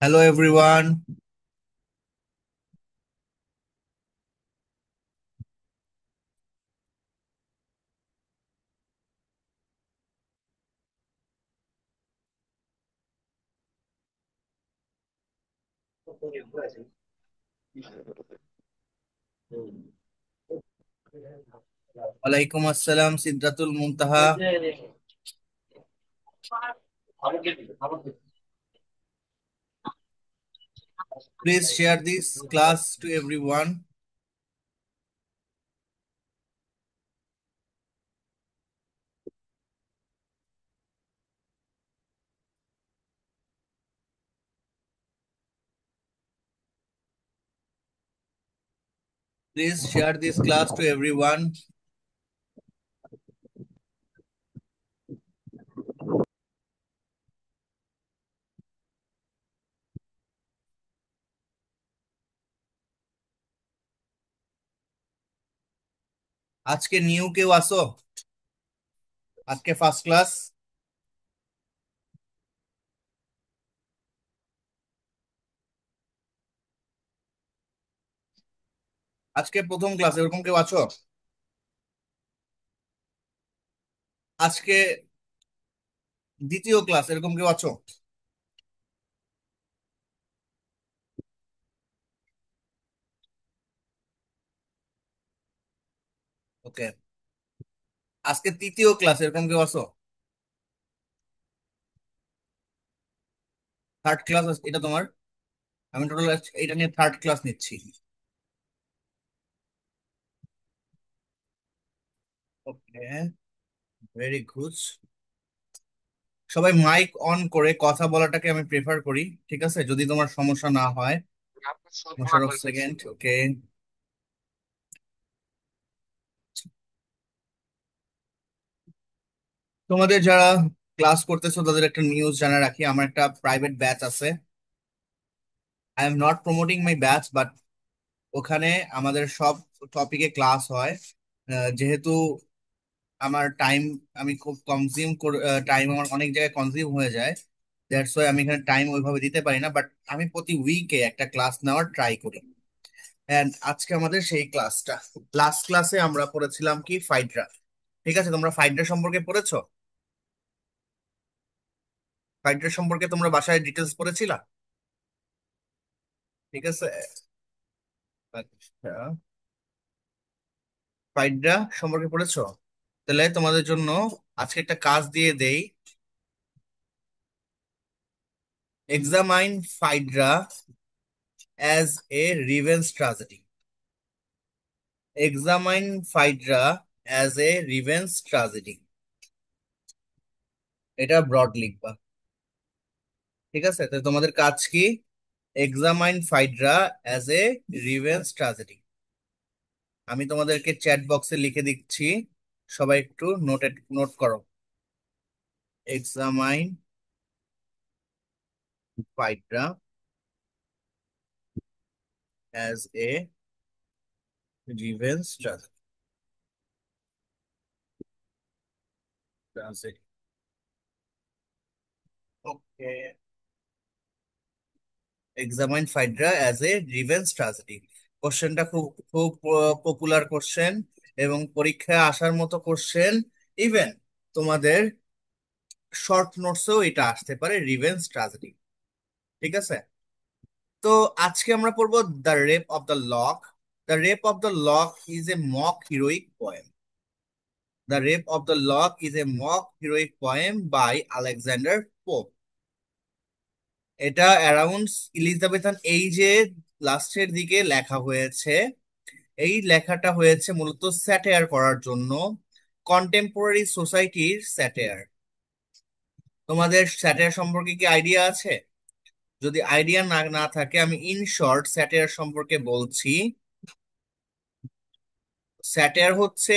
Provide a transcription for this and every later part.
Hello everyone. Walaikum Assalam Sidratul Muntaha. Please share this class to everyone. Please share this class to everyone. আজকে new কেউ আসো? আজকে first class. আজকে প্রথম class এরকম কেউ আছো? আজকে দ্বিতীয় ক্লাস এরকম কেউ আছো? ওকে। আজকে তৃতীয় ক্লাস এরকম কেউ আছো? থার্ড ক্লাস এটা তোমার? আমি টোটাল এটা নিয়ে থার্ড ক্লাস নিচ্ছি। ওকে, ভেরি গুড। সবাই মাইক অন করে কথা বলাটাকে আমি প্রেফার করি, ঠিক আছে, যদি তোমার সমস্যা না হয়। মোশাররফ সেকেন্ড, ওকে। তোমাদের যারা ক্লাস করতেছো তাদের একটা নিউজ জানা রাখি, আমার একটা প্রাইভেট ব্যাচ আছে। I am not promoting my batch, but ওখানে আমাদের সব টপিকে ক্লাস হয়। যেহেতু আমার টাইম, আমি খুব কনজিউম টাইম আমার অনেক জায়গায় কনজিউম হয়ে যায়, দ্যাটস ওয়াই আমি এখানে টাইম ওইভাবে দিতে পারি না, বাট আমি প্রতি উইকে একটা ক্লাস নেওয়ার ট্রাই করি। এন্ড আজকে আমাদের সেই ক্লাসটা, লাস্ট ক্লাসে আমরা পড়েছিলাম কি ফাইড্রা। ঠিক আছে, তোমরা ফাইড্রা সম্পর্কে পড়েছো? ফাইড্রা সম্পর্কে তোমরা বাসায় ডিটেলস পড়েছিলা? ঠিক আছে। আচ্ছা, ফাইড্রা সম্পর্কে পড়েছো? তাহলে তোমাদের জন্য আজকে একটা কাজ দিয়ে দেই। Examine Phaedra as a revenge tragedy. Examine Phaedra as a revenge tragedy, এটা ব্রড লিখবা। ঠিক আছে, তো তোমাদের কাজ কি? Examine Phaedra as a revenge tragedy. আমি তোমাদেরকে চ্যাট বক্সে লিখে দিচ্ছি, সবাই একটু নোট করো। Examine Phaedra as a revenge tragedy. Okay, examine Phaedra as a revenge tragedy. কোশ্চেনটা খুব খুব পপুলার কোশ্চেন এবং পরীক্ষায় আসার মতো কোশ্চেন। ইভেন তোমাদের শর্ট নোটসেও এটা আসতে পারে, রিভেঞ্জ ট্র্যাজেডি। ঠিক আছে, তো আজকে আমরা পড়বো the rape of the lock. The rape of the lock is a mock heroic poem. The rape of the lock is a mock heroic poem by Alexander Pope. এটা অ্যারাউন্ড ইলিজাবেথান এইজে লাস্টের দিকে লেখা হয়েছে। এই লেখাটা হয়েছে মূলত স্যাটায়ার করার জন্য, কন্টেম্পোরারি সোসাইটির স্যাটায়ার। তোমাদের স্যাটায়ার সম্পর্কে কি আইডিয়া আছে? যদি আইডিয়া না না থাকে, আমি ইন শর্ট স্যাটায়ার সম্পর্কে বলছি। স্যাটায়ার হচ্ছে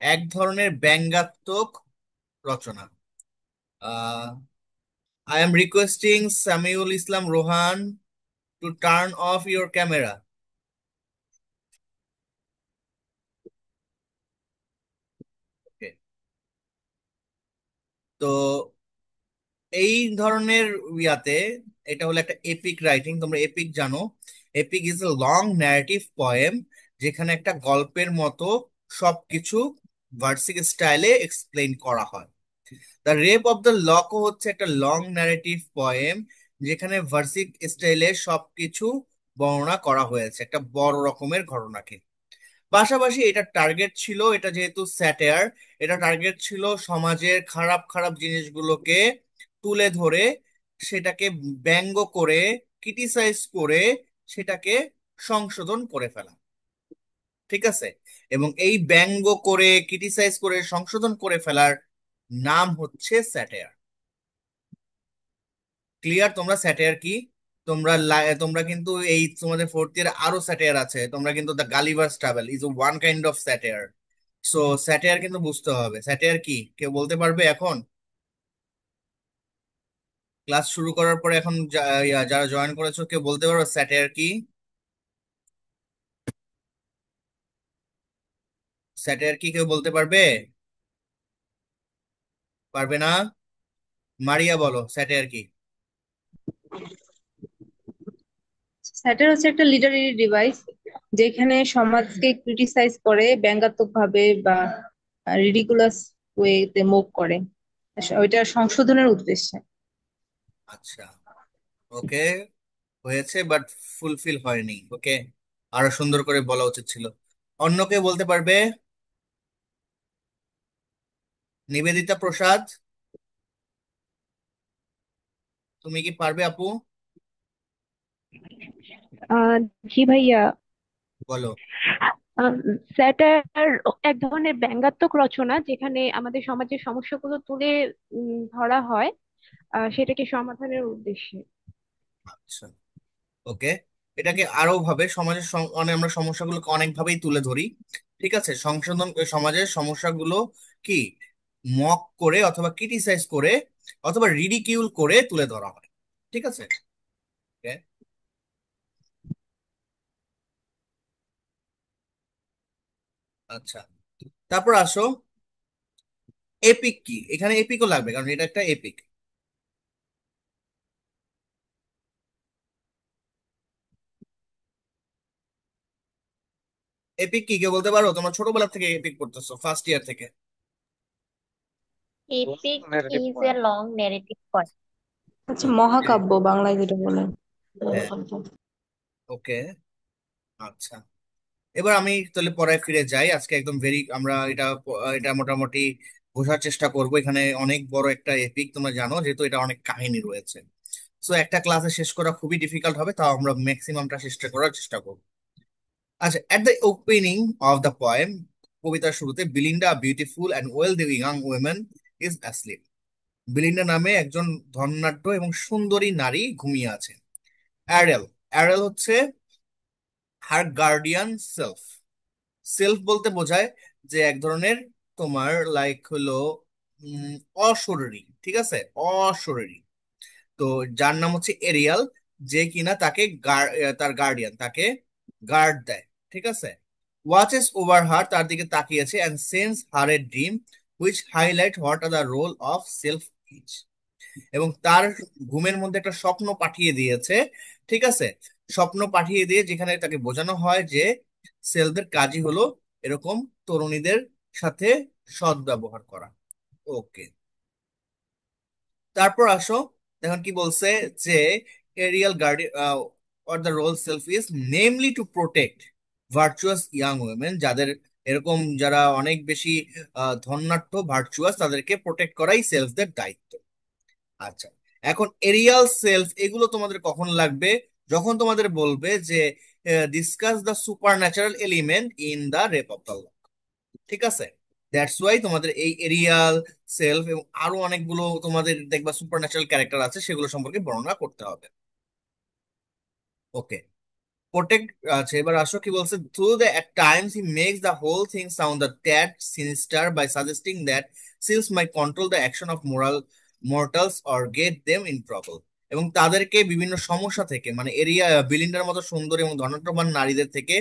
এক ধরনের ব্যঙ্গাত্মক রচনা। I am requesting Samiul Islam Rohan to turn off your camera. তো এই ধরনের ইয়াতে, এটা হলো একটা এপিক রাইটিং, তোমরা এপিক জানো। Epic is a long narrative poem, যেখানে একটা গল্পের মতো সবকিছু ভার্সিক স্টাইলে এক্সপ্লেইন করা হয়। The rape of the lock হচ্ছে একটা লং ন্যারেটিভ পোয়েম, যেখানে ভার্সিক স্টাইলে সবকিছু বর্ণনা করা হয়েছে একটা বড় রকমের ঘটনাকে। পাশাপাশি এটা টার্গেট ছিল, এটা যেহেতু স্যাটায়ার, এটা টার্গেট ছিল সমাজের খারাপ খারাপ জিনিসগুলোকে তুলে ধরে সেটাকে ব্যঙ্গ করে, ক্রিটিসাইজ করে, সেটাকে সংশোধন করে ফেলা। ঠিক আছে? এবং এই ব্যঙ্গ করে, ক্রিটিসাইজ করে, সংশোধন করে ফেলার নাম হচ্ছে স্যাটায়ার। ক্লিয়ার তোমরা স্যাটায়ার কি? তোমরা কিন্তু এই তোমাদের ফোর্থ ইয়ার আরো স্যাটায়ার আছে, তোমরা কিন্তু the Gulliver's travel is one kind of satire. So satire কিন্তু বুঝতে হবে, স্যাটায়ার কি কেউ বলতে পারবে এখন? ক্লাস শুরু করার পরে এখন যারা জয়েন করেছো কেউ বলতে পারবে স্যাটায়ার কি? স্যাটায়ার কি কেউ বলতে পারবে? পারবে না? মারিয়া বলো স্যাটায়ার কি? স্যাটার হচ্ছে একটা লিটারেরি ডিভাইস যেখানে সমাজকে ক্রিটিসাইজ করে ব্যঙ্গাত্মক ভাবে বা রিডিকুলাস ওয়েতে মুভ করে, ওইটা সংশোধনের উদ্দেশ্যে। আচ্ছা, ওকে, হয়েছে বাট ফুলফিল হয়নি। ওকে, আরো সুন্দর করে বলা উচিত ছিল। অন্য কেউ বলতে পারবে? নিবেদিতা প্রসাদ, তুমি কি পারবে আপু? আহ জি ভাইয়া। বলো। স্যাটার এক ধরনের ব্যঙ্গাত্মক রচনা যেখানে আমাদের সমাজের সমস্যাগুলো তুলে ধরা হয় সেটাকে সমাধানের উদ্দেশ্যে। আচ্ছা, ওকে, এটাকে আরো ভাবে সমাজের মানে আমরা সমস্যাগুলোকে অনেক ভাবেই তুলে ধরি। ঠিক আছে, সংশোধন সমাজের সমস্যাগুলো কি মক করে অথবা ক্রিটিসাইজ করে অথবা রিডিকিউল করে তুলে ধরা হয়। ঠিক আছে? Okay, আচ্ছা, তারপর আসো, এপিক কি? এখানে এপিকও লাগবে কারণ এটা একটা এপিক। এপিক কি কেউ বলতে পারো? তোমরা ছোটবেলা থেকে এপিক পড়তেছো, ফার্স্ট ইয়ার থেকে। Epic is a long narrative poem. আচ্ছা, মহাকাব্য বাংলায় যেটা বলে হ্যাঁ, মহাকাব্য। ওকে, আচ্ছা। এবার আমি তাহলে পড়ায় ফিরে যাই। আজকে একদম আমরা এটা মোটামুটি বোঝার চেষ্টা করব। এখানে অনেক বড় একটা এপিক, তোমরা জানো, যেহেতু এটা অনেক কাহিনী রয়েছে। সো একটা ক্লাসে শেষ করা খুবই ডিফিকাল্ট হবে, তাও আমরা ম্যাক্সিমামটা চেষ্টা করার চেষ্টা করব। আচ্ছা, at the opening of the poem, কবিতার শুরুতে, Belinda beautiful and wealthy young women is asleep. Belinda নামে একজন ধনাঢ্য এবং সুন্দরী নারী ঘুমিয়ে আছে। অ্যারেল, অ্যারেল হচ্ছে হার গার্ডিয়ান সেলফ। সেলফ বলতে বোঝায় যে এক ধরনের তোমার লাইক হলো উম, অশরীরী। ঠিক আছে, অশরীরী। তো যার নাম হচ্ছে এরিয়াল, যে কিনা তার গার্ডিয়ান, তাকে গার্ড দেয়। ঠিক আছে? ওয়াচেস ওভার হার, তার দিকে তাকিয়েছে, and sense her a dream which highlight what are the role of self is. এবং তার ঘুমের মধ্যে একটা স্বপ্ন পাঠিয়ে দিয়েছে। ঠিক আছে? স্বপ্ন পাঠিয়ে দিয়ে যেখানে তাকে বোঝানো হয় যে সেলদের কাজই হলো এরকম তরুণীদের সাথে সদ্ব্যবহার করা। ওকে, তারপর আসো, দেখুন কি বলছে যে Ariel guardian or the role self is namely to protect virtuous young women, যাদের এরকম যারা অনেক বেশি ধনাঢ্য ভার্চুয়াস তাদেরকে প্রোটেক্ট করাই সেলফদের দায়িত্ব। আচ্ছা, এখন এরিয়াল সেলফ এগুলো তোমাদের কখন লাগবে? যখন তোমাদের বলবে যে discuss the supernatural element in the rape of the lock. ঠিক আছে? দ্যাটস ওয়াই তোমাদের এই এরিয়াল সেলফ এবং আরো অনেকগুলো তোমাদের দেখবা সুপার ন্যাচারাল ক্যারেক্টার আছে, সেগুলো সম্পর্কে বর্ণনা করতে হবে। ওকে, প্রোটেক্ট আছে। এবার আসো কি বলছে, through the at times he makes the whole thing sound the tad sinister by suggesting that sylphs may control the action of mortals or get them in trouble. এবং তাদেরকে বিভিন্ন সমস্যা থেকে, মানে বিলিন্ডার মতো সুন্দর এবং ধনাঢ্যবান নারীদের থেকে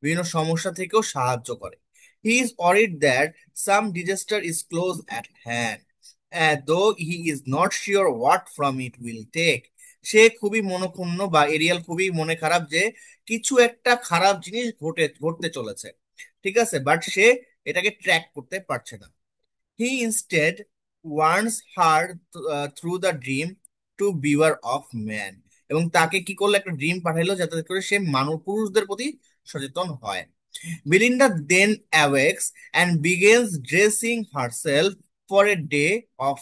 বিভিন্ন সমস্যা থেকেও সাহায্য করে। He is worried that some disaster is close at hand, though he is not sure what from it will take. সে খুবই মনক্ষুণ্ণ, বা এরিয়াল খুবই মনে খারাপ যে কিছু একটা খারাপ জিনিস ঘটতে চলেছে। ঠিক আছে, বাট সে এটাকে ট্র্যাক করতে পারছে না। He instead warns her through the dream to beware of man, এবং তাকে কি করলো, একটা ড্রিম পাঠাইলো যাতে করে সে মানুষ পুরুষদের প্রতি সচেতন হয়। Belinda then awakes and begins dressing herself for a day of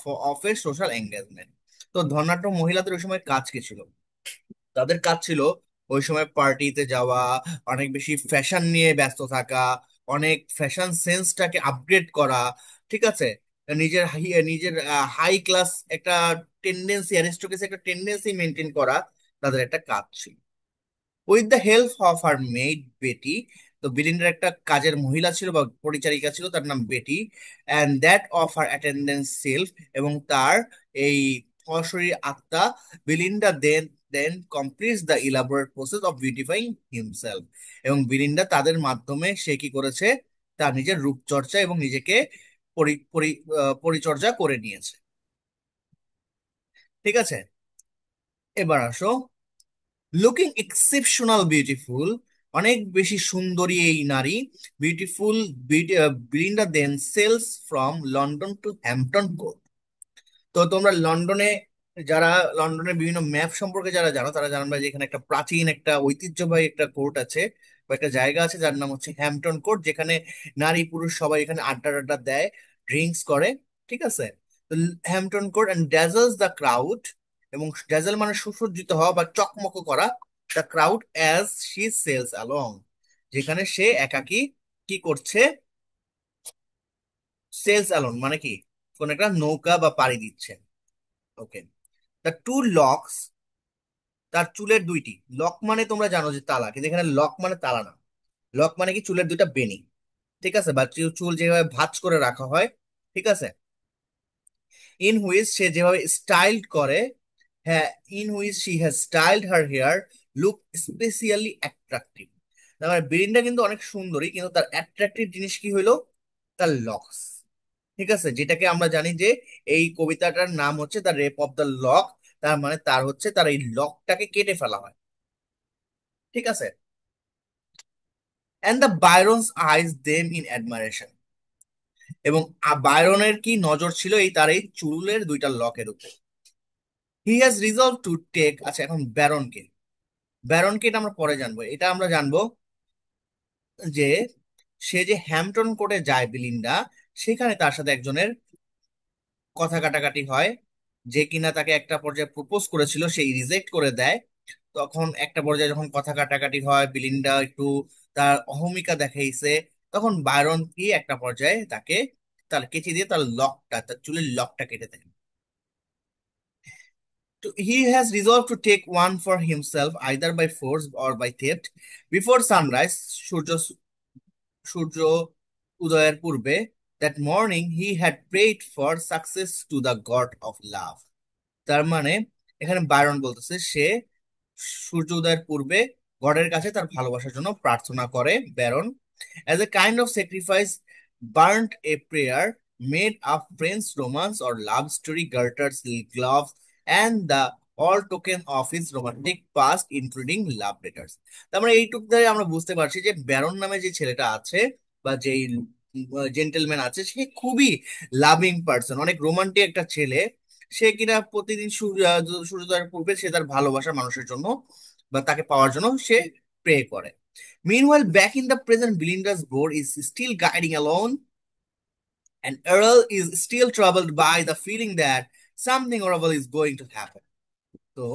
a social engagement. তো ধনাঢ্য মহিলাদের ওই সময় কাজ কি ছিল? তাদের কাজ ছিল ওই সময় পার্টিতে যাওয়া, অনেক বেশি ফ্যাশন নিয়ে ব্যস্ত থাকা, অনেক ফ্যাশন সেন্সটাকে আপগ্রেড করা। ঠিক আছে, নিজের হাই ক্লাস একটা টেন্ডেন্সি, অ্যারিস্টোক্রেসি একটা টেন্ডেন্সি মেনটেন করা তাদের একটা কাজ ছিল। With the help of her made বেটি, তো বিলিন্ডার একটা কাজের মহিলা ছিল বা পরিচারিকা ছিল, তার নাম Betty, and that of her attendance self, এবং তার এই অশরীর আত্মা, Belinda then then completes the elaborate process of beautifying himself. এবং বিলিন্ডা তাদের মাধ্যমে সে কি করেছে, তার নিজের রূপচর্চা এবং নিজেকে পরিচর্যা করে নিয়েছে। ঠিক আছে, এবার আসো, লুকিং এক্সেপশনাল বিউটিফুল, অনেক বেশি সুন্দরী এই নারী, beautiful Belinda then sails from London to Hampton Court. তো তোমরা লন্ডনে, যারা লন্ডনের বিভিন্ন ম্যাপ সম্পর্কে যারা জানো তারা জানবে যে এখানে একটা প্রাচীন একটা ঐতিহ্যবাহী একটা কোর্ট আছে বা একটা জায়গা আছে যার নাম হচ্ছে হ্যাম্পটন কোর্ট, যেখানে নারী পুরুষ সবাই এখানে আড্ডা আড্ডা দেয়, ড্রিঙ্কস করে। ঠিক আছে, তো Hampton Court and dazzles the crowd, এবং ড্যাজল মানে সুসজ্জিত হওয়া বা চকমক করা, the crowd as she sails along, যেখানে সে একাকী কি করছে, সেলস অ্যালন মানে কি, কোন একটা নৌকা বা পাড়ি দিচ্ছে। ওকে, দ্য টু লকস, তার চুলের দুইটি লক মানে তোমরা জানো যে তালা, কিন্তু এখানে লক মানে তালা না, লক মানে কি চুলের দুইটা বেনি। ঠিক আছে, বা চুল যেভাবে ভাঁজ করে রাখা হয়। ঠিক আছে, ইন হুইচ সে যেভাবে স্টাইলড করে, হ্যাঁ, in which she has styled her hair look specially attractive. তার মানে বেরিনটা কিন্তু অনেক সুন্দরী, কিন্তু তার অ্যাট্রাকটিভ জিনিস কি হইলো, তার লকস। ঠিক আছে, যেটাকে আমরা জানি যে এই কবিতাটার নাম হচ্ছে the rape of the lock, তার মানে তার হচ্ছে তার এই লকটাকে কেটে ফেলা হয়। ঠিক আছে, and the baron's eyes them in admiration, এবং বায়রনের কি নজর ছিল এই তার এই চুলের দুইটা লকের উপর। He has resolve to take, আচ্ছা এখন ব্যারনকে, ব্যারনকে এটা আমরা পরে জানবো। এটা আমরা জানবো যে সে যে হ্যাম্পটন কোর্টে যায় বিলিন্ডা, সেখানে তার সাথে একজনের কথা কাটাকাটি হয়, যে কিনা তাকে একটা পর্যায়ে প্রপোজ করেছিল, সেই রিজেক্ট করে দেয়। তখন একটা পর্যায়ে যখন কথা কাটাকাটি হয়, বিলিন্ডা একটু তার অহমিকা দেখাইছে, তখন বায়রন কি একটা পর্যায়ে তাকে তার কেচি দিয়ে তার লকটা, তার চুলের লকটা কেটে দেয়। তো he has resolve to take one for himself either by force or by theft before sunrise, সূর্য সূর্য উদয়ের পূর্বে। That morning he had prayed for success to the god of love. তার মানে এখানে বায়রন বলতেছে সে সূর্য উদয়ের পূর্বে গডের কাছে তার ভালোবাসার জন্য প্রার্থনা করে। Baron as a kind of sacrifice burnt a prayer, made up friends romance or love story, garters, gloves, and the all token of his romantic past including love letters। তার মানে এইটুক ধরে আমরা বুঝতে পারছি যে ব্যারন নামে যে ছেলেটা আছে বা যেই জেন্টেলম্যান আছে, সে খুবই লাভিং পার্সন, অনেক রোমান্টিক একটা ছেলে। সে কিনা প্রতিদিন সূর্যোদয়ের পূর্বে সে তার ভালোবাসার মানুষের জন্য বা তাকে পাওয়ার জন্য সে প্রে করে। Meanwhile, back in the present, Belinda's board is still guiding alone, and Earl is still troubled by the feeling that something horrible is going to happen. তো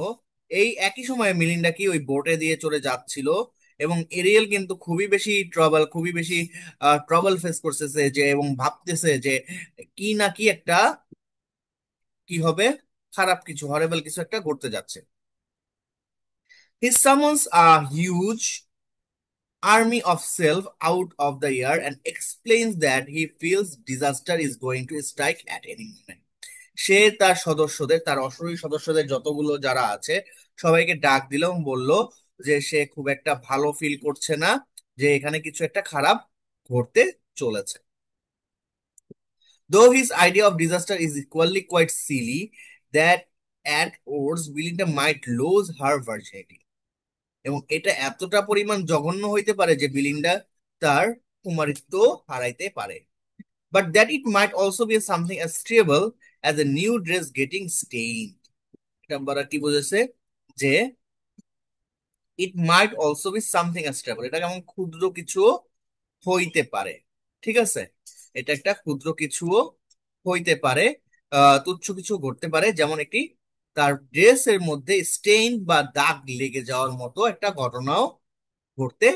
এই একই সময়ে মিলিন্ডা কি ওই বোটে দিয়ে চলে যাচ্ছিল, এবং এরিয়েল কিন্তু খুবই বেশি খুবই বেশি ট্রাবল ফেস করতেছে, যে এবং ভাবতেছে যে কি না কি একটা কি হবে, খারাপ কিছু, হরেবল কিছু একটা ঘটতে যাচ্ছে। He summons a huge army of self out of the air and explains that he feels disaster is going to strike at any moment. সে তার সদস্যদের, তার অশরীরী সদস্যদের যতগুলো যারা আছে সবাইকে ডাক দিল এবং বলল যে সে খুব একটা ভালো ফিল করছে না, যে এখানে কিছু একটা খারাপ ঘটতে চলেছে। Though his idea of disaster is equally quite silly, that at odds বিলিন্ডা might lose her virginity, এবং এটা এতটা পরিমাণ জঘন্য হইতে পারে যে বিলিন্ডা তার কুমারিত্ব হারাইতে পারে। But that it might also be something as trivial as a new dress getting stained. এটা আমরা কি বুঝেছে যে it might also be something as trivial, এটা কেমন ক্ষুদ্র কিছু হইতে পারে। ঠিক আছে, এটা একটা ক্ষুদ্র কিছুও হইতে পারে, তুচ্ছ কিছু ঘটতে পারে, যেমন একটি তার ড্রেসের মধ্যে স্টেইন বা দাগ লেগে যাওয়ার মতো একটা ঘটনাও ঘটতে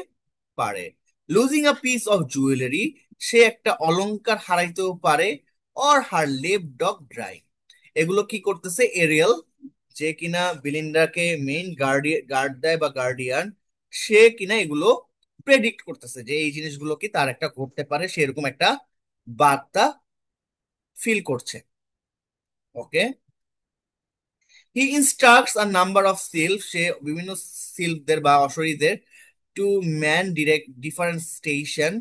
পারে। Losing a piece of jewellery, সে একটা অলংকার হারাইতেও পারে। অর হার লেপ ডগ ড্রাই, এগুলো কি করতেছে এরিয়েল, যে কিনা বিলিন্ডাকে মেইন গার্ড দেয় বা গার্ডিয়ান, সে কিনা এগুলো প্রেডিক্ট করতেছে যে এই জিনিসগুলো কি তার একটা ঘটতে পারে, সেরকম একটা বার্তা ফিল করছে। ওকে, হি ইনস্ট্রাক্টস আ নাম্বার অফ সিল্ভ, সে বিভিন্ন সিল্ভদের বা অশরীরদের to man direct different station,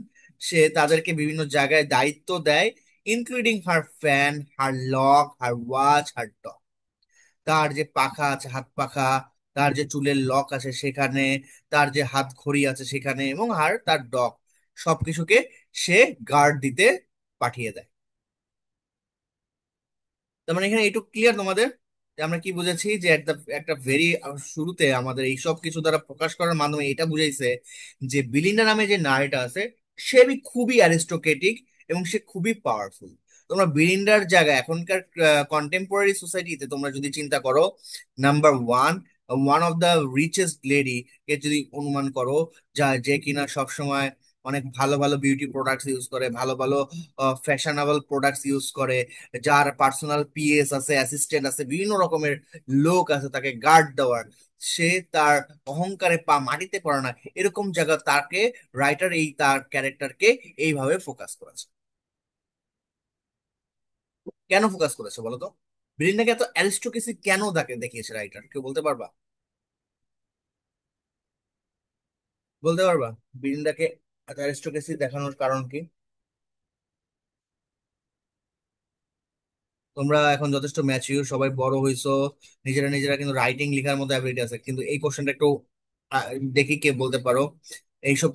সে তাদেরকে বিভিন্ন জায়গায় দায়িত্ব দেয়, including her fan, her lock, her watch, her dog, তার যে পাখা আছে হাত পাখা, তার যে চুলের লক আছে সেখানে, তার যে হাত ঘড়ি আছে সেখানে, এবং আর তার ডগ, সবকিছুকে সে গার্ড দিতে পাঠিয়ে দেয়। তার মানে এখানে একটু ক্লিয়ার তোমাদের যে আমরা কি বুঝেছি, যে একটা ভেরি শুরুতে আমাদের এই সব কিছু দ্বারা প্রকাশ করার মাধ্যমে এটা বুঝাইছে যে বিলিন্ডা নামে যে নারীটা আছে সে খুবই অ্যারিস্টোক্রেটিক এবং সে খুবই পাওয়ারফুল। তোমরা বিলিন্ডার জায়গায় এখনকার কন্টেম্পোরারি সোসাইটিতে তোমরা যদি চিন্তা করো, number one, one of the richest lady কে যদি অনুমান করো, যা যে কিনা সবসময় অনেক ভালো ভালো বিউটি প্রোডাক্টস ইউজ করে, ভালো ভালো ফ্যাশনেবল প্রোডাক্টস ইউজ করে, যার পার্সোনাল পিএস আছে, অ্যাসিস্ট্যান্ট আছে, বিভিন্ন রকমের লোক আছে তাকে গার্ড দেওয়ার, সে তার অহংকারে পা মাটিতে পড়ে না, এরকম জায়গা তাকে রাইটার এই তার ক্যারেক্টারকে এইভাবে ফোকাস করেছে। কেন ফোকাস করেছে বলো তো? ব্রিন্দাকে এত অ্যারিস্টোক্রেসি কেন তাকে দেখিয়েছে রাইটার, কেউ বলতে পারবা? বলতে পারবা ব্রিন্দাকে এত অ্যারিস্টোক্রেসি দেখানোর কারণ কি? তোমরা এখন যথেষ্ট ম্যাচিউর, সবাই বড় হইছো, নিজেরা নিজেরা কিন্তু রাইটিং লেখার মধ্যে অ্যাবিলিটি আছে, কিন্তু এই কোশ্চেনটা একটু দেখি কে বলতে পারো। এইসব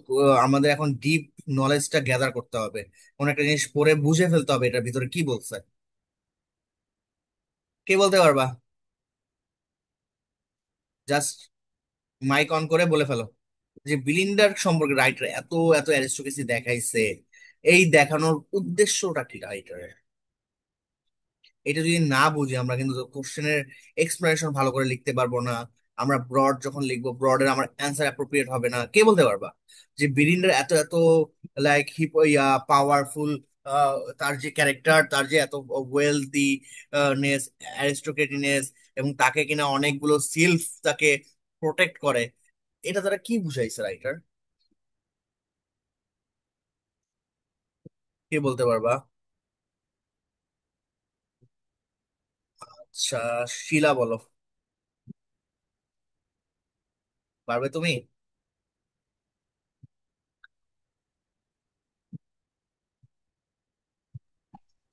আমাদের এখন ডিপ নলেজটা গ্যাদার করতে হবে, কোন একটা জিনিস পড়ে বুঝে ফেলতে হবে এটার ভিতরে কি বলছে। কে বলতে পারবা? জাস্ট মাইক অন করে বলে ফেলো যে বিলিন্ডার সম্পর্কে রাইটার এত এত অ্যারিস্টোক্রেসি দেখাইছে, এই দেখানোর উদ্দেশ্যটা কি রাইটারের। এটা যদি না বুঝি আমরা কিন্তু কোশ্চেনের এক্সপ্লেনেশন ভালো করে লিখতে পারবো না। আমরা ব্রড যখন লিখবো ব্রডের আমার অ্যান্সার অ্যাপ্রোপ্রিয়েট হবে না। কে বলতে পারবা যে বিরিন্ডার এত এত লাইক পাওয়ারফুল, তার যে ক্যারেক্টার, তার যে এত ওয়েলদি নেস, অ্যারিস্টোক্রেটিনেস, এবং তাকে কিনা অনেকগুলো সিলফ তাকে প্রোটেক্ট করে, এটা তারা কি বুঝাইছে রাইটার? কে বলতে পারবা? আচ্ছা, শিলা বলো, পারবে তুমি?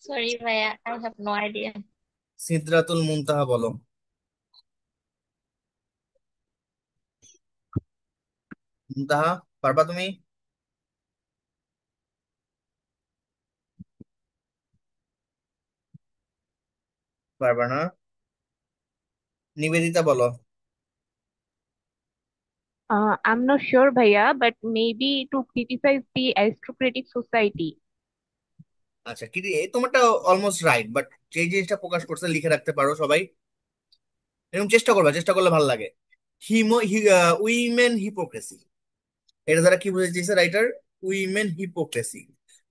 Sorry, Maya, I have no idea. Sidratul মুনতাহা বলো। মুনতাহা, পারবা তুমি? পারবা না? নিবেদিতা বলো। I'm not sure, Bhaiya, but maybe to criticize the aristocratic society. আচ্ছা, কি তোমারটা অলমোস্ট রাইট, বাট যে জিনিসটা প্রকাশ করছে লিখে রাখতে পারো সবাই, এরকম চেষ্টা করবা, চেষ্টা করলে ভালো লাগে। উইমেন হিপোক্রেসি, এটা দ্বারা কি বুঝেছে রাইটার? উইমেন হিপোক্রেসি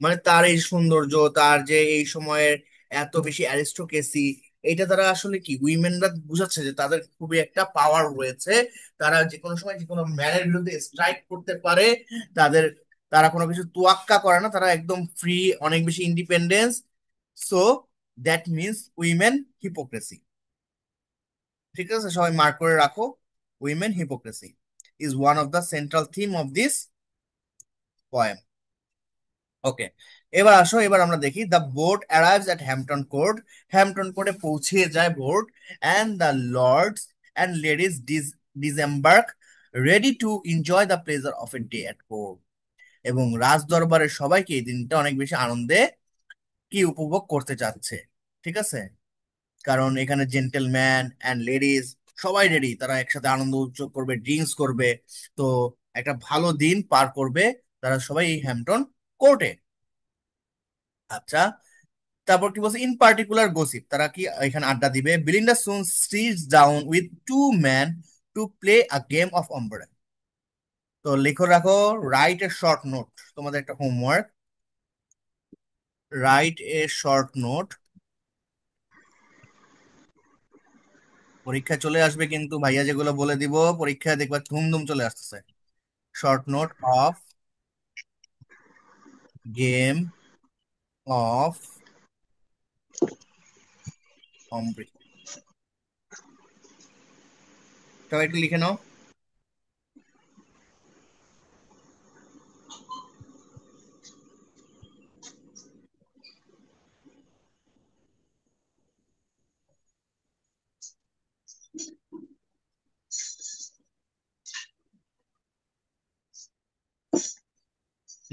মানে তার এই সৌন্দর্য, তার যে এই সময়ের এত বেশি অ্যারিস্টোক্রেসি, এটা দ্বারা আসলে কি উইমেনরা বুঝাচ্ছে যে তাদের খুবই একটা পাওয়ার রয়েছে, তারা যে কোনো সময় যে কোনো ম্যানের বিরুদ্ধে স্ট্রাইক করতে পারে, তাদের, তারা কোনো কিছু তোয়াক্কা করে না, তারা একদম ফ্রি, অনেক বেশি independence. So that means women hypocrisy. ঠিক আছে, সবাই মার্ক করে রাখো, women hypocrisy is one of the central theme of this poem. Okay, এবার আসো, এবার আমরা দেখি the boat arrives at Hampton Court. Hampton কোর্টে পৌঁছে যায় boat, and the lords and ladies disembark ready to enjoy the pleasure of a day at court. এবং রাজ দরবারের সবাইকে এই দিনটা অনেক বেশি আনন্দে কি উপভোগ করতে চাচ্ছে। ঠিক আছে, কারণ এখানে জেন্টেলম্যান অ্যান্ড লেডিজ সবাই রেডি, তারা একসাথে আনন্দ উৎসব করবে, ড্রিঙ্কস করবে। তো একটা ভালো দিন পার করবে তারা সবাই এই হ্যাম্পটন কোর্টে। আচ্ছা, তারপর কি বলছে, ইন পার্টিকুলার গসিপ, তারা কি এখানে আড্ডা দিবে। Belinda soon sits down with two man to play a game of ombre. তো লিখো রাখো, রাইট এ শর্ট নোট, তোমাদের একটা homework, write a short note. পরীক্ষা চলে আসবে কিন্তু ভাইয়া, যেগুলো বলে দিব পরীক্ষায় দেখবা ধুমধুম চলে আসতেছে। Short note of game of ombre, সবাই একটু লিখে নাও।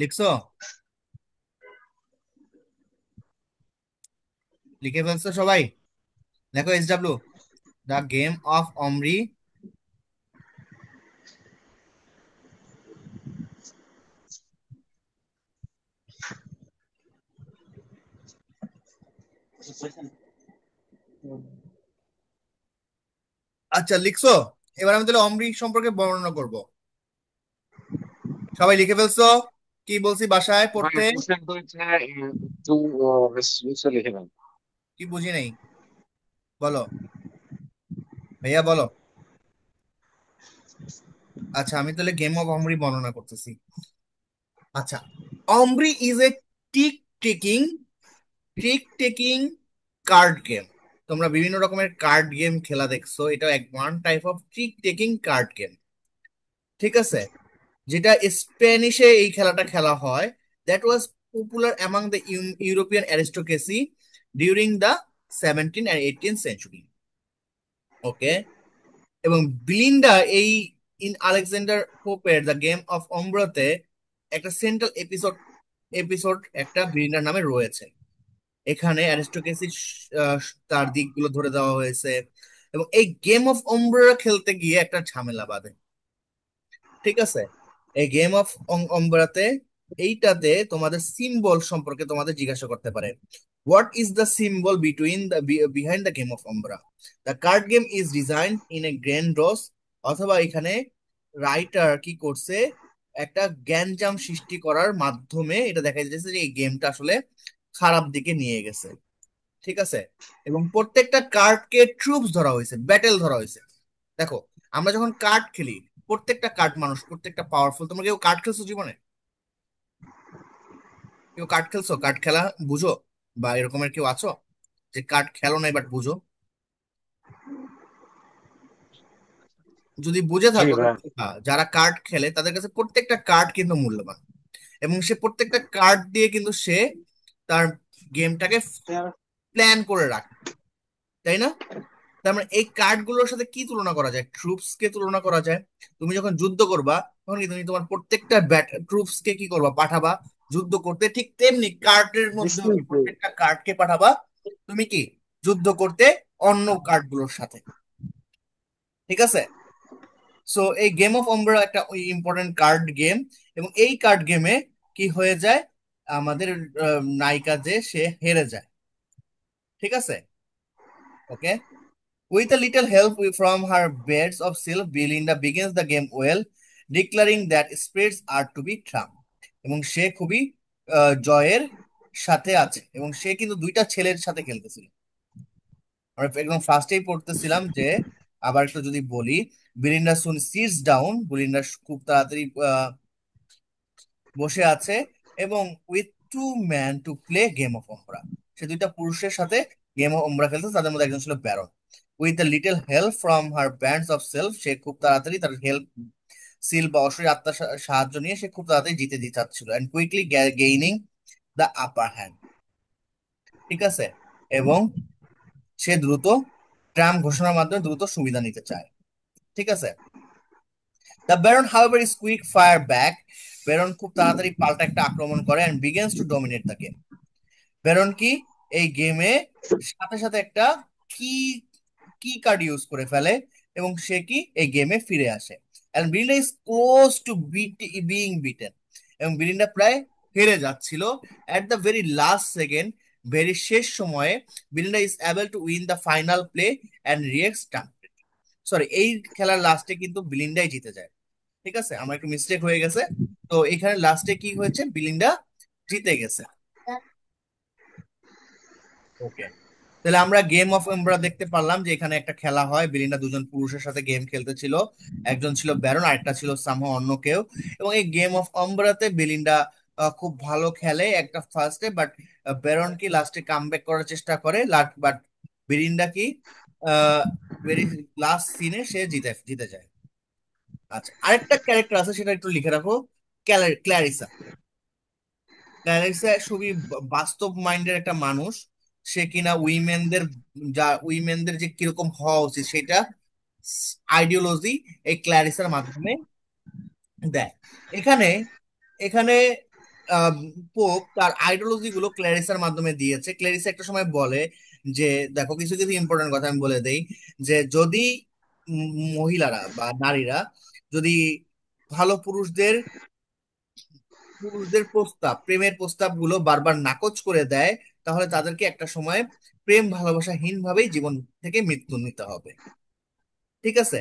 লিখছো? লিখে ফেলছো সবাই? দেখো, SW, দ্য গেম অফ অমরি। আচ্ছা, লিখছো? এবার আমি তাহলে অমরি সম্পর্কে বর্ণনা করব। সবাই লিখে ফেলছো? কি বলছি বাসায় ভাই পড়তে? কোশ্চেন তো হচ্ছে একটু বেশি লিখে নেন। কি বুঝি নাই, বলো ভাইয়া, বলো। আচ্ছা, আমি তাহলে গেম অফ অমরি বর্ণনা করতেছি। আচ্ছা, ombre is a trick taking taking card game. তোমরা বিভিন্ন রকমের কার্ড গেম খেলা দেখছো, এটা এক one type of trick taking card game. ঠিক আছে, যেটা স্প্যানিশে এই খেলাটা খেলা হয়। That was popular among the European aristocracy during the 17 and 18 century. Okay, এবং বিলিন্ডা এই ইন আলেকজান্ডার পোপের দ্য গেম অফ অম্ব্রতে একটা সেন্ট্রাল এপিসোড একটা বিলিন্ডার নামে রয়েছে। এখানে অ্যারিস্টোক্রেসির তার দিকগুলো ধরে দেওয়া হয়েছে, এবং এই গেম অফ ওম্ব্রা খেলতে গিয়ে একটা ঝামেলা বাঁধে। ঠিক আছে, এই গেম অফ ওম্ব্রাতে এইটাতে তোমাদের সিম্বল সম্পর্কে তোমাদের জিজ্ঞাসা করতে পারে। What is the symbol between the behind the game of ombre? The card game is design in a grandiose. অথবা এখানে রাইটার কি করছে, একটা গ্যাঞ্জাম সৃষ্টি করার মাধ্যমে এটা দেখা যাচ্ছে যে এই গেমটা আসলে খারাপ দিকে নিয়ে গেছে। ঠিক আছে, এবং প্রত্যেকটা কার্ডকে ট্রুপস ধরা হয়েছে, ব্যাটেল ধরা হয়েছে। দেখো, আমরা যখন কার্ড খেলি, প্রত্যেকটা কার্ড মানুষ, প্রত্যেকটা পাওয়ারফুল। তোমরা কেউ কার্ড খেলছো জীবনে? কেউ কার্ড খেলছো? কার্ড খেলা বুঝো? বা এরকমের কেউ আছো যে কার্ড খেলো নাই বাট বুঝো? যদি বুঝে জি থাকো, ভাই। যারা কার্ড খেলে তাদের কাছে প্রত্যেকটা কার্ড কিন্তু মূল্যবান, এবং সে প্রত্যেকটা কার্ড দিয়ে কিন্তু সে তার গেমটাকে প্ল্যান করে রাখে, তাই না? তার মানে এই কার্ড গুলোর সাথে কি তুলনা করা যায়? ট্রুপস কে তুলনা করা যায়। তুমি যখন যুদ্ধ করবা, তখন কি তুমি তোমার প্রত্যেকটা ট্রুপস কে কি করবা, পাঠাবা যুদ্ধ করতে। ঠিক তেমনি কার্ডের মধ্যে তুমি প্রত্যেকটা কার্ডকে পাঠাবা তুমি কি, যুদ্ধ করতে অন্য কার্ড গুলোর সাথে। ঠিক আছে, সো এই গেম অফ ওম্ব্রা একটা ইম্পর্টেন্ট কার্ড গেম, এবং এই কার্ড গেমে কি হয়ে যায়, আমাদের নায়িকা যে সে হেরে যায়। ঠিক আছে, ওকে। With a little help from her beds of silk, Belinda begins the game well, declaring that spirits are to be thanked. এবং সে খুবই জয়ের সাথে আছে, এবং সে কিন্তু দুইটা ছেলের সাথে খেলতেছিল। আমরা একদম ফার্স্টেই পড়তেছিলাম যে, আবার একটু যদি বলি, বিলিন্ডা সুন সিটস ডাউন, বিলিন্ডা খুব তাড়াতাড়ি বসে আছে, এবং with two man to play game of ombre, সে দুইটা পুরুষের সাথে গেম অফ ওম্ব্রা খেলতে। তাদের মধ্যে একজন ছিল baron. With the little help from her bands of self, সে খুব তাড়াতাড়ি তার হেল্প, সিল বা অশরীর আত্মার সাহায্য নিয়ে সে খুব তাড়াতাড়ি জিতে দিতে চাচ্ছিল। And quickly gaining the upper hand, ঠিক আছে, এবং সে দ্রুত ট্রাম্প ঘোষণার মাধ্যমে দ্রুত সুবিধা নিতে চায়, ঠিক আছে। The baron however is quick fire back, baron খুব তাড়াতাড়ি পাল্টা একটা আক্রমণ করে and begins to dominate the game. Baron কি এই গেমে সাথে সাথে একটা কি কি কার্ড ইউজ করে ফেলে এবং সে কি এই গেমে ফিরে আসে, and Belinda is close to being beaten, এবং বিলিন্ডা প্রায় হেরে যাচ্ছিল। At the very last second, very শেষ সময়ে Belinda is able to win the final play and react stumped. Sorry, এই খেলার লাস্টে কিন্তু বিলিন্ডাই জিতে যায়, ঠিক আছে, আমার একটু মিস্টেক হয়ে গেছে। তো এখানে লাস্টে কি হয়েছে, বিলিন্ডা জিতে গেছে। ওকে, তাহলে আমরা গেম অফ এমব্রা দেখতে পারলাম যে এখানে একটা খেলা হয়, বেলিন্ডা দুজন পুরুষের সাথে গেম খেলতেছিল, একজন ছিল ব্যারন আরেকটা ছিল সামহ অন্য কেউ। এবং এই গেম অফ এমব্রাতে বেলিন্ডা খুব ভালো খেলে একটা ফার্স্টে, বাট ব্যারন কি লাস্টে কামব্যাক করার চেষ্টা করে, বাট বেলিন্ডা কি ভেরি লাস্ট সিনে সে জিতে জিতে যায়। আচ্ছা, আরেকটা ক্যারেক্টার আছে, সেটা একটু লিখে রাখো, ক্ল্যারিসা। ক্যারেক্টার খুবই বাস্তব মাইন্ডের একটা মানুষ, সে কিনা উইমেনদের যে কিরকম হওয়া উচিত সেটা আইডিওলজি এই ক্ল্যারিসার মাধ্যমে দেয়। এখানে এখানে আহ, পোপ তার আইডিওলজি গুলো ক্ল্যারিসার মাধ্যমে দিয়েছে। ক্ল্যারিসা একটা সময় বলে যে, দেখো কিছু কিছু ইম্পর্টেন্ট কথা আমি বলে দেই, যে যদি মহিলারা বা নারীরা যদি ভালো পুরুষদের প্রেমের প্রস্তাব গুলো বারবার নাকচ করে দেয়, তাহলে তাদেরকে একটা সময় প্রেম ভালোবাসাহীন ভাবেই জীবন থেকে মৃত্যু নিতে হবে, ঠিক আছে।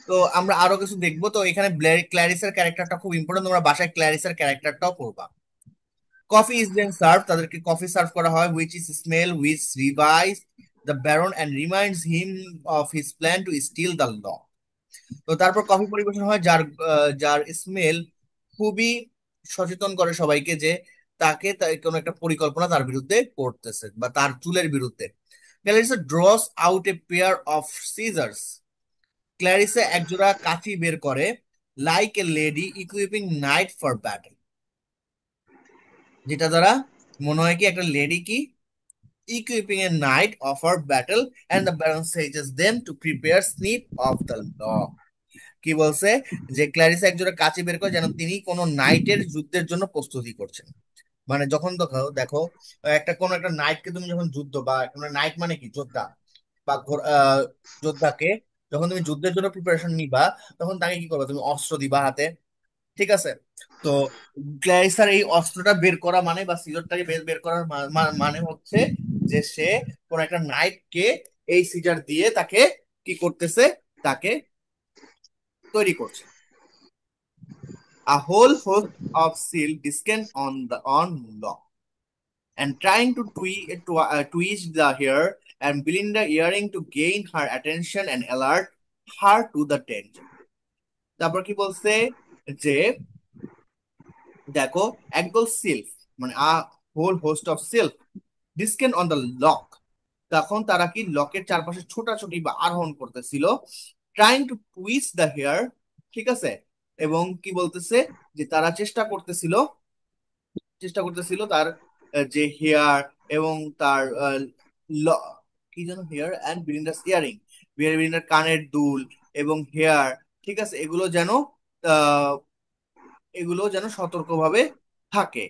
তো আমরা আরো কিছু দেখবো। তো এখানে ক্ল্যারিসের ক্যারেক্টারটা খুব ইম্পর্টেন্ট, তোমরা বাসায় ক্ল্যারিসের ক্যারেক্টারটাও পড়বা। কফি ইজ দেন সার্ভ, তাদেরকে কফি সার্ভ করা হয়, which is smell which revise the baron and reminds him of his plan to steal the lock. তো তারপর কফি পরিবেশন হয়, যার স্মেল খুবই সচেতন করে সবাইকে যে কোনো একটা পরিকল্পনা তার বিরুদ্ধে করতেছে বা তার চুলের বিরুদ্ধে। Clarissa draws out a pair of scissors, Clarissa একজোড়া কাঁচি বের করে, like a lady equipping knight for battle, যেটা দ্বারা মনে হয় কি একটা লেডি কি equipping a knight of her battle, and the baron sages them to prepare snip of the law। কি বলছে, যে ক্ল্যারিসা একজোড়া কাঁচি বের করে যেন তিনি কোনো নাইটের যুদ্ধের জন্য প্রস্তুতি করছেন। মানে যখন দেখো দেখো কোনো একটা নাইটকে তুমি যখন যুদ্ধ বা কোনো নাইট মানে কি যোদ্ধা বা যোদ্ধাকে যখন তুমি যুদ্ধের জন্য প্রিপারেশন নিবা, তখন তাকে কি করবে, তুমি অস্ত্র দিবা হাতে, ঠিক আছে। তো ক্ল্যারিসার এই অস্ত্রটা বের করা মানে বা সিজরটাকে বের বের করার মানে হচ্ছে যে সে কোন একটা নাইটকে এই সিজার দিয়ে তাকে কি করতেছে, তাকে তৈরি করছে। A whole host of seal descend on Locke, and trying to twist the hair, and Belinda earring to gain her attention and alert her to the danger। তারপর কি বলছে, যে দেখো একদল সিল্ক, মানে whole host of sylph descend on the lock, তখন তারা কি লকের চারপাশে ছোটাছুটি বা আরোহণ করতেছিল, trying to twist the hair, ঠিক আছে। এবং কি বলতেছে, যে তারা চেষ্টা করতেছিল তার যে হেয়ার এবং তার কি যেন হেয়ার অ্যান্ড বিলিন্ডার ইয়ারিং, বিলিন্ডার কানের দুল এবং হেয়ার, ঠিক আছে, আহ, এগুলো যেন সতর্কভাবে থাকে,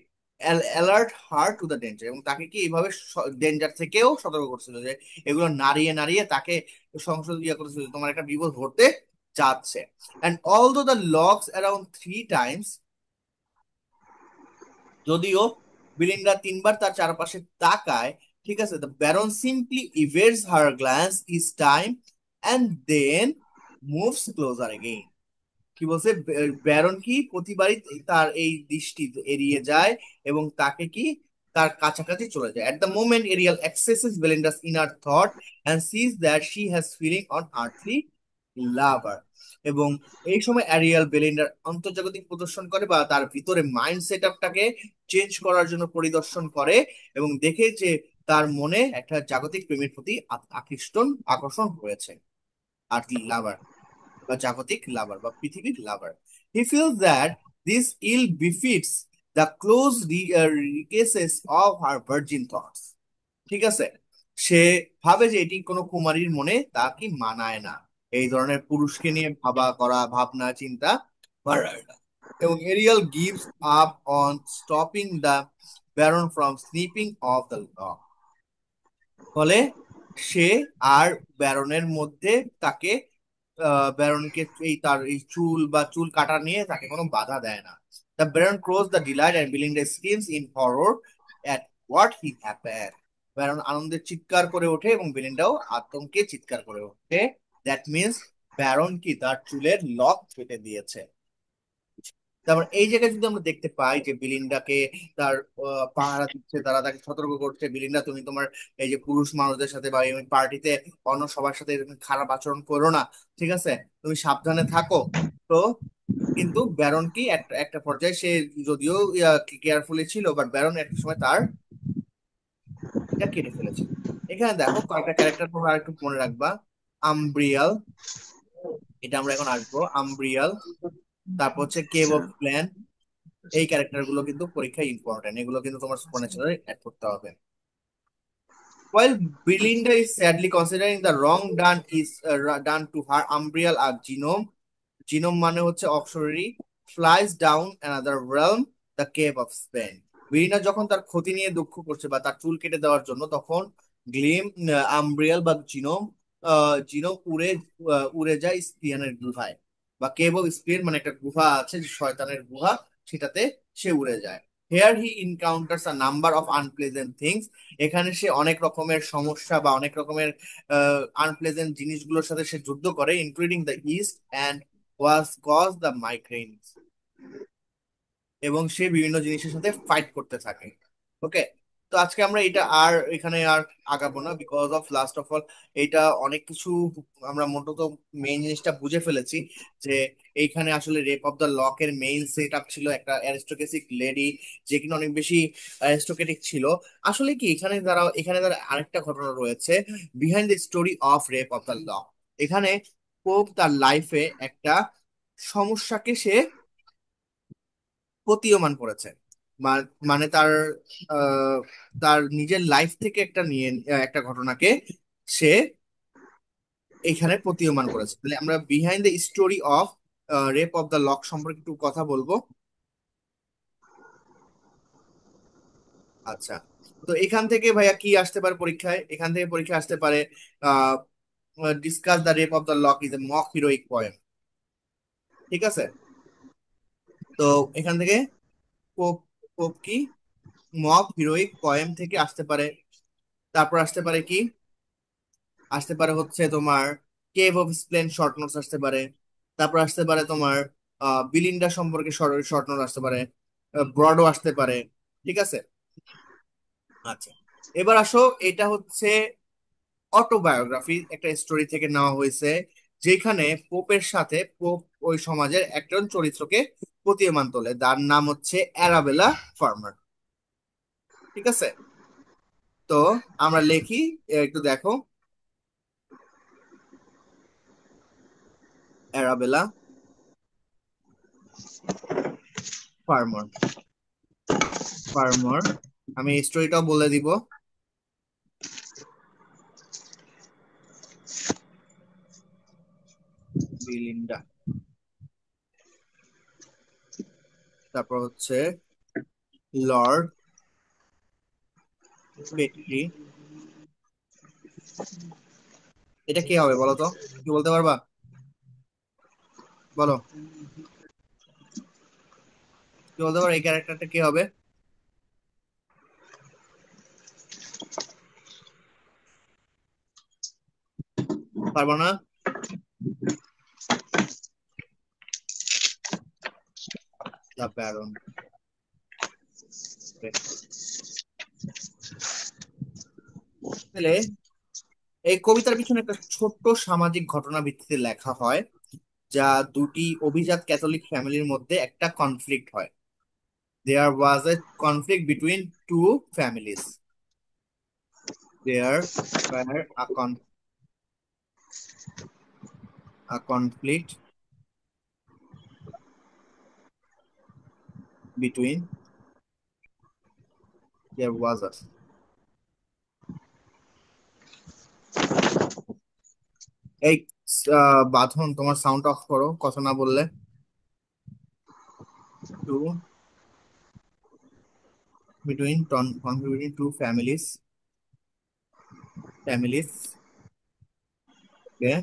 alert her to the danger, এবং তাকে কি এইভাবে ডেঞ্জার থেকেও সতর্ক করছিল যে এগুলো নাড়িয়ে নাড়িয়ে তাকে সংসদ ইয়ে করতেছিল, তোমার একটা বিপদ ঘটতে যাচ্ছে। And although the looks around 3 times, যদিও বিলিন্ডা 3বার তার চারপাশে তাকায়, ঠিক আছে, the baron simply evades her glance each time and then moves closer again. কি বলছে, ব্যারন কি প্রতিবারই তার এই দৃষ্টি এড়িয়ে যায় এবং তাকে কি তার কাছাকাছি চলে যায়। At the moment Ariel accesses Belinda's inner thought and sees that she has feeling on earthly lover, এবং এই সময় অ্যারিয়াল বেলিন্ডার অন্তর্জাগতিক প্রদর্শন করে বা তার ভিতরে মাইন্ড সেট আপটাকে চেঞ্জ করার জন্য পরিদর্শন করে এবং দেখে যে তার মনে একটা জাগতিক প্রেমের প্রতি আকর্ষণ হয়েছে, আর্থলি লাভার বা জাগতিক লাভার বা পৃথিবীর lover. He feels that this ill befits the close recesses of her virgin thoughts. ঠিক আছে, সে ভাবে যে এটি কোনো কুমারীর মনে তা কি মানায় না, এই ধরনের পুরুষকে নিয়ে ভাবনা চিন্তা করার। এবং Ariel gives up on stopping the baron from snipping off the lock. ফলে সে আর ব্যারনের মধ্যে তাকে ব্যারনকে তার এই চুল কাটা নিয়ে তাকে কোনো বাধা দেয় না। The baron crows the delight and Belinda screams in horror at what he happen. Baron আনন্দে চিৎকার করে ওঠে এবং বিলিন্ডাও আতঙ্কে চিৎকার করে ওঠে। দ্যাট মিনস ব্যারন কি তার চুলের লক কেটে দিয়েছে। তারপর এই জায়গায় যদি আমরা দেখতে পাই যে বিলিন্ডাকে তার পাহারা দিচ্ছে, তারা তাকে সতর্ক করছে, বিলিন্ডা তুমি তোমার এই যে পুরুষ মানুষদের সাথে বা পার্টিতে অন্য সবার সাথে এরকম খারাপ আচরণ করো না, ঠিক আছে, তুমি সাবধানে থাকো। তো কিন্তু ব্যারন কি একটা একটা পর্যায়ে সে যদিও কেয়ারফুলি ছিল, বাট ব্যারন একটা সময় তার এটা কেটে ফেলেছে। এখানে দেখো কয়েকটা ক্যারেক্টার তোমরা আরেকটু মনে রাখবা। আমব্রিয়াল, এটা আমরা এখন আসবো। আমব্রিয়াল, তারপর হচ্ছে কেভ অফ প্ল্যান। এই ক্যারেক্টার গুলো কিন্তু পরীক্ষায় ইম্পর্টেন্ট, এগুলো কিন্তু তোমার সুপারন্যাচুরাল অ্যাড করতে হবে। While Belinda is sadly considering the wrong done to her, Umbriel আর জিনোম, জিনোম মানে হচ্ছে Apsori, flies down another realm, the cave of Spain. বিলিন্ডা যখন তার ক্ষতি নিয়ে দুঃখ করছে বা তার চুল কেটে দেওয়ার জন্য, তখন গ্লিম, আমব্রিয়াল বা জিনোম, জিনোম উড়ে যায় স্পিয়ানের গুহায়, বা কেভ অফ স্পিয়ান মানে একটা গুহা আছে যে শয়তানের গুহা, সেটাতে সে উড়ে যায়। Here he encounters a number of unpleasant things. এখানে সে অনেক রকমের সমস্যা বা অনেক রকমের আনপ্লেজেন্ট জিনিসগুলোর সাথে সে যুদ্ধ করে, including the east and was cause the migraines. এবং সে বিভিন্ন জিনিসের সাথে ফাইট করতে থাকে। ওকে, তো আজকে আমরা এটা আর এখানে আর আগাবো না, because of last of all এটা অনেক কিছু আমরা মোটত মেইন জিনিসটা বুঝে ফেলেছি যে এইখানে আসলে রেপ অফ দ্য লক এর মেইন সেট আপ ছিল একটা অ্যারিস্টোক্রেটিক লেডি, যে কিনা অনেক বেশি অ্যারিস্টোক্রেটিক ছিল। আসলে কি এখানে তারা আরেকটা ঘটনা রয়েছে behind the story of rape of the lock. এখানে পোপ তার লাইফে একটা সমস্যাকে সে প্রতীয়মান করেছে। মানে আহ, তার নিজের লাইফ থেকে একটা ঘটনাকে সে এখানে প্রতীয়মান করেছে। তাহলে আমরা behind the story of rape of the lock সম্পর্কে একটু কথা বলবো। আচ্ছা, তো এখান থেকে ভাইয়া কি আসতে পারে পরীক্ষায়? এখান থেকে পরীক্ষা আসতে পারে discuss the rape of the lock is a mock heroic poem. ঠিক আছে, তো এখান থেকে পোপ পোপ কি মক হিরোইক পোয়েম থেকে আসতে পারে। তারপর আসতে পারে কি, আসতে পারে হচ্ছে তোমার কেভ অফ স্প্লেন শর্ট নোটস আসতে পারে। তারপর আসতে পারে তোমার বিলিন্ডা সম্পর্কে শর্ট নোট আসতে পারে, ব্রডও আসতে পারে। ঠিক আছে, আচ্ছা, এবার আসো, এটা হচ্ছে অটোবায়োগ্রাফি একটা স্টোরি থেকে নেওয়া হয়েছে, যেখানে পোপের সাথে পোপ ওই সমাজের একজন চরিত্রকে প্রতীয়মান তোলে, তার নাম হচ্ছে অ্যারাবেলা ফার্মার। ঠিক আছে, তো আমরা লিখি, একটু দেখো, অ্যারাবেলা ফার্মার। ফার্মার, আমি স্টোরিটাও বলে দিব। বিলিন্ডা, তারপর হচ্ছে লর্ড পেট্রি। এটা কে হবে বলো তো, কি বলতে পারবা? বলো, কি বলতে পারো এই ক্যারেক্টারটা কে হবে? পারবো না? The Baron. তাহলে এই কবিতার পিছনে একটা ছোট্ট সামাজিক ঘটনা ভিত্তিতে লেখা হয়, যা দুটি অভিজাত ক্যাথলিক ফ্যামিলির মধ্যে একটা কনফ্লিক্ট হয়। There was a conflict between two families. There were a conflict between There was a এই বাঁধন, তোমার সাউন্ড অফ করো কথা না বললে। Two between contributing two families, okay,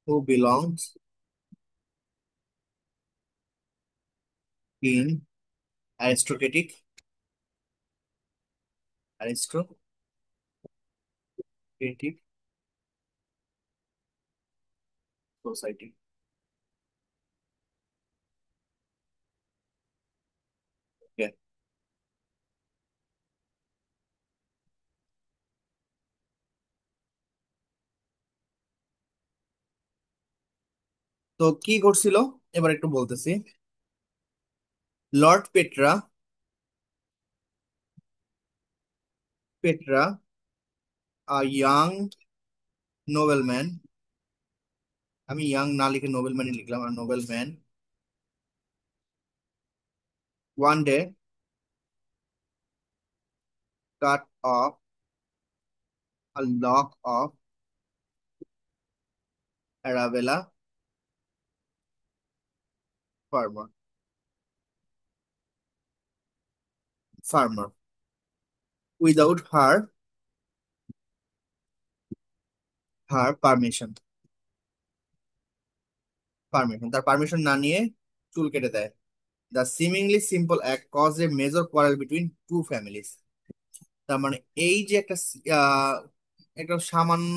who belongs in aristocratic aristocratic society. Okay. তো কি করছিল এবার একটু বলতেছি। Lord Petra, a young nobleman, আমি ইয়াং না লিখে নোবেলম্যানই লিখলাম, আর nobleman, one day cut off a lock of Arabella farmer farmer without her permission, তার পারমিশন না নিয়ে চুল কেটে দেয়। The seemingly simple act cause a major quarrel between two families. তার মানে এই যে একটা সামান্য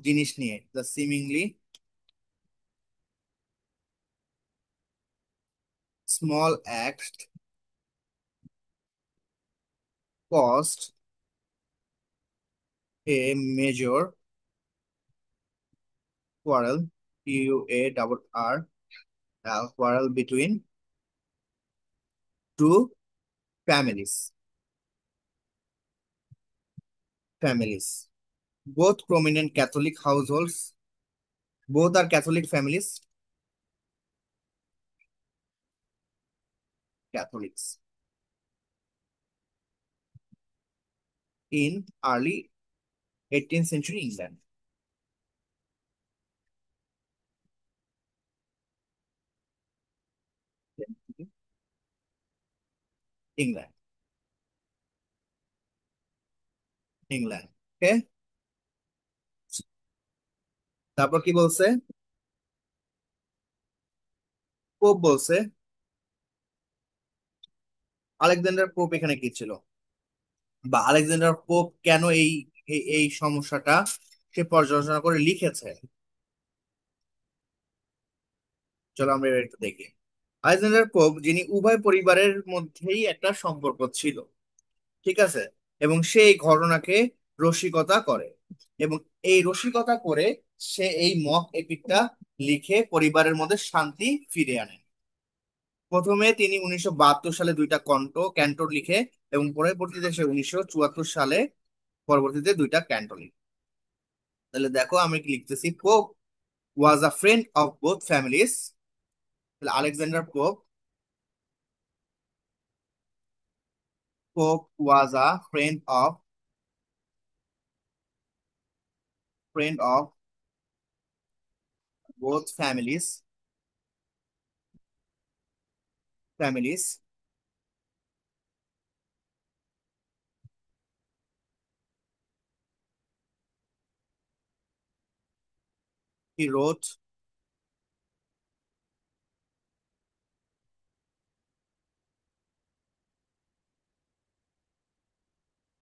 জিনিস নিয়ে, the seemingly small act caused a major quarrel, quarrel between two families families both prominent Catholic households, both are Catholic families, Catholics, in early 18th century England. England, England. Okay, তারপর কি বলছে? পোপ বলছে, Alexander pope এখানে কি ছিল, বা Alexander pope কেন এই সমস্যাটা সে পর্যালোচনা করে লিখেছে। চলো আমরা এবার একটু দেখি। আলেকজান্ডার পোপ, যিনি উভয় পরিবারের মধ্যেই একটা সম্পর্ক ছিল, ঠিক আছে, এবং সে এই ঘটনাকে রসিকতা করে, এবং এই রসিকতা করে সে এই মক এপিকটা লিখে পরিবারের মধ্যে শান্তি ফিরে আনে। প্রথমে তিনি 1972 সালে দুইটা ক্যান্টো লিখে, এবং পরবর্তীতে সে 1974 সালে পরবর্তীতে দুইটা ক্যান্টো লিখে। তাহলে দেখো আমি কি লিখতেছি, Pope was a friend of both families. তাহলে Alexander Pope was a friend of both families. He wrote